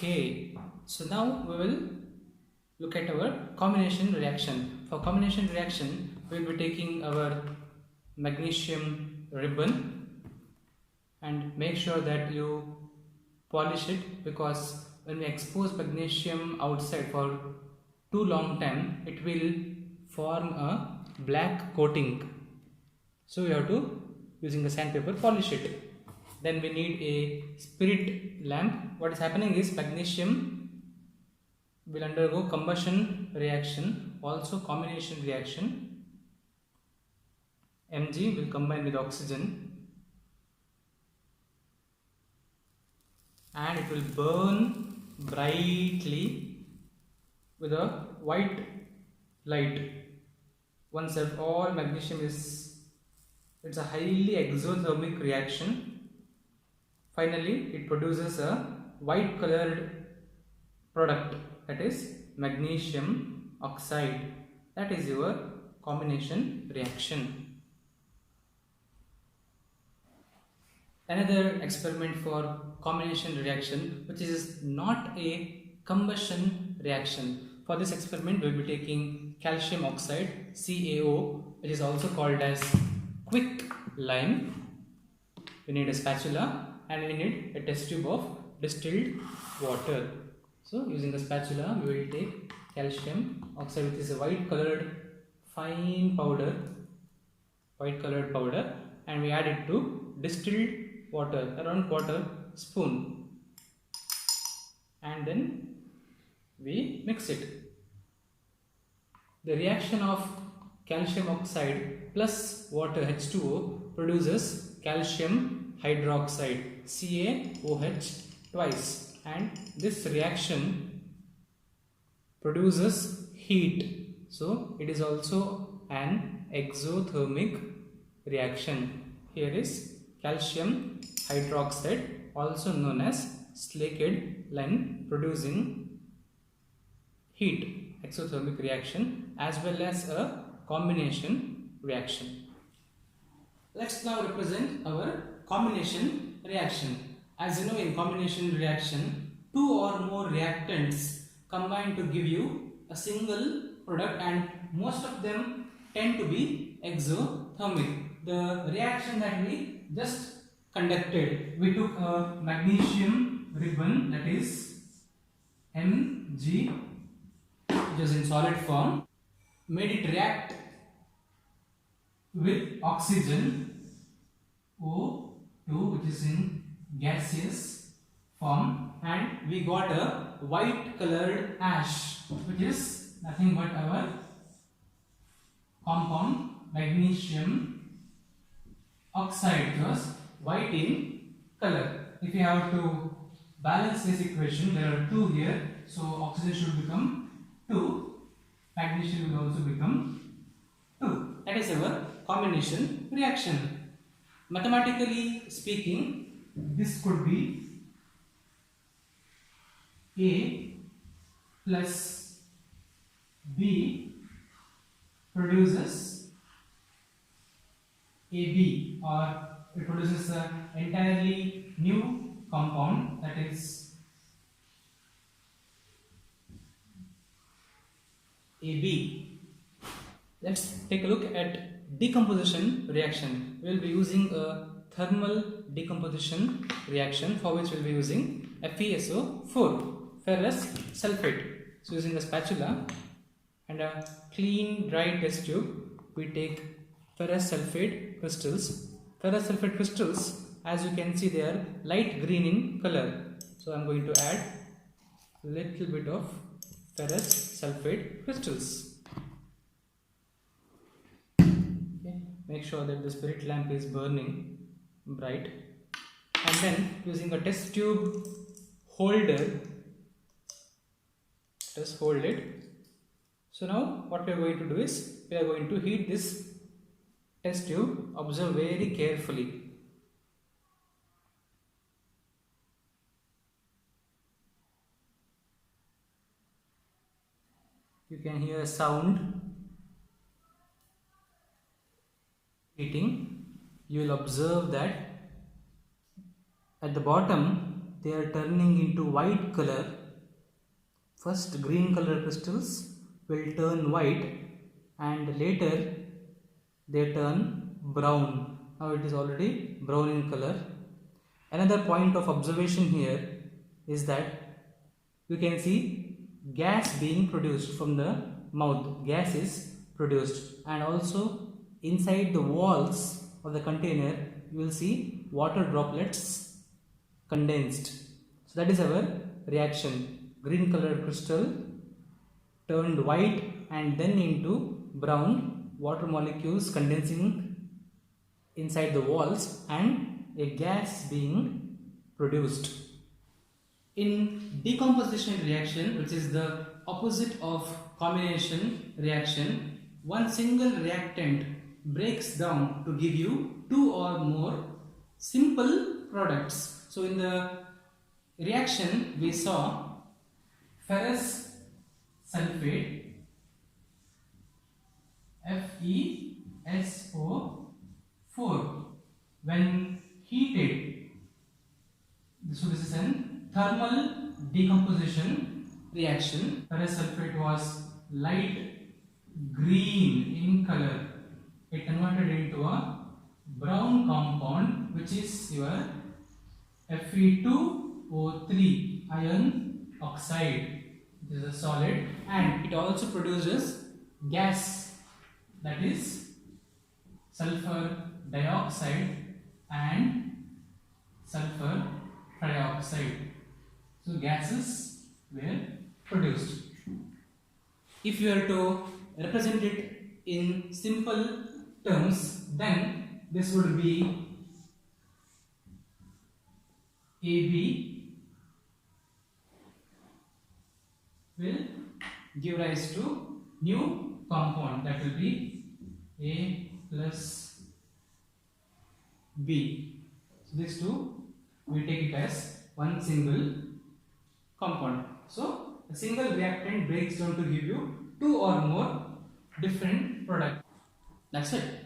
Okay, so now we will look at our combination reaction. For combination reaction, we will be taking our magnesium ribbon and make sure that you polish it, because when we expose magnesium outside for too long time, it will form a black coating. So we have to, using the sandpaper, polish it. Then we need a spirit lamp. What is happening is magnesium will undergo combustion reaction, also combination reaction. Mg will combine with oxygen and it will burn brightly with a white light. Once that all magnesium is, it's a highly exothermic reaction. Finally, it produces a white colored product, that is magnesium oxide. That is your combination reaction. Another experiment for combination reaction, which is not a combustion reaction. For this experiment, we will be taking calcium oxide, CaO, which is also called as quicklime. We need a spatula and we need a test tube of distilled water. So using the spatula, we will take calcium oxide, which is a white colored fine powder, and we add it to distilled water, around quarter spoon, and then we mix it. The reaction of calcium oxide plus water H2O produces calcium hydroxide, CaOH twice, and this reaction produces heat. So it is also an exothermic reaction. Here is calcium hydroxide, also known as slaked lime, producing heat, exothermic reaction, as well as a combination reaction. Let's now represent our combination reaction. As you know, in combination reaction, two or more reactants combine to give you a single product, and most of them tend to be exothermic. The reaction that we just conducted, we took a magnesium ribbon, that is Mg, which is in solid form, made it react with oxygen O2, which is in gaseous form, and we got a white colored ash, which is nothing but our compound magnesium oxide. It was white in color. If you have to balance this equation, there are two here, so oxygen should become 2, magnesium will also become 2. That is our combination reaction. Mathematically speaking, this could be A plus B produces AB, or it produces an entirely new compound, that is AB. Let's take a look at decomposition reaction. We will be using a thermal decomposition reaction, for which we will be using FeSO4, ferrous sulfate. So using a spatula and a clean dry test tube, we take ferrous sulfate crystals. Ferrous sulfate crystals, as you can see, they are light green in color. So I am going to add a little bit of ferrous sulfate crystals. Make sure that the spirit lamp is burning bright, and then using a test tube holder, just hold it. So now what we are going to do is, we are going to heat this test tube. Observe very carefully. You can hear a sound heating. You will observe that at the bottom they are turning into white color. First green color crystals will turn white and later they turn brown. Now it is already brown in color. Another point of observation here is that you can see gas being produced from the mouth. Gas is produced, and also inside the walls of the container you will see water droplets condensed. So that is our reaction. Green colored crystal turned white and then into brown, water molecules condensing inside the walls and a gas being produced. In decomposition reaction, which is the opposite of combination reaction, one single reactant breaks down to give you two or more simple products. So in the reaction we saw ferrous sulfate FeSO4 when heated. So this is an thermal decomposition reaction. Ferrous sulfate was light green in color. It converted into a brown compound, which is your Fe2O3 iron oxide. This is a solid, and it also produces gas, that is sulfur dioxide and sulfur trioxide. So gases were produced. If you are to represent it in simple terms, then this would be AB will give rise to new compound, that will be A plus B. So these two we take it as one single compound. So a single reactant breaks down to give you two or more different products. That's it.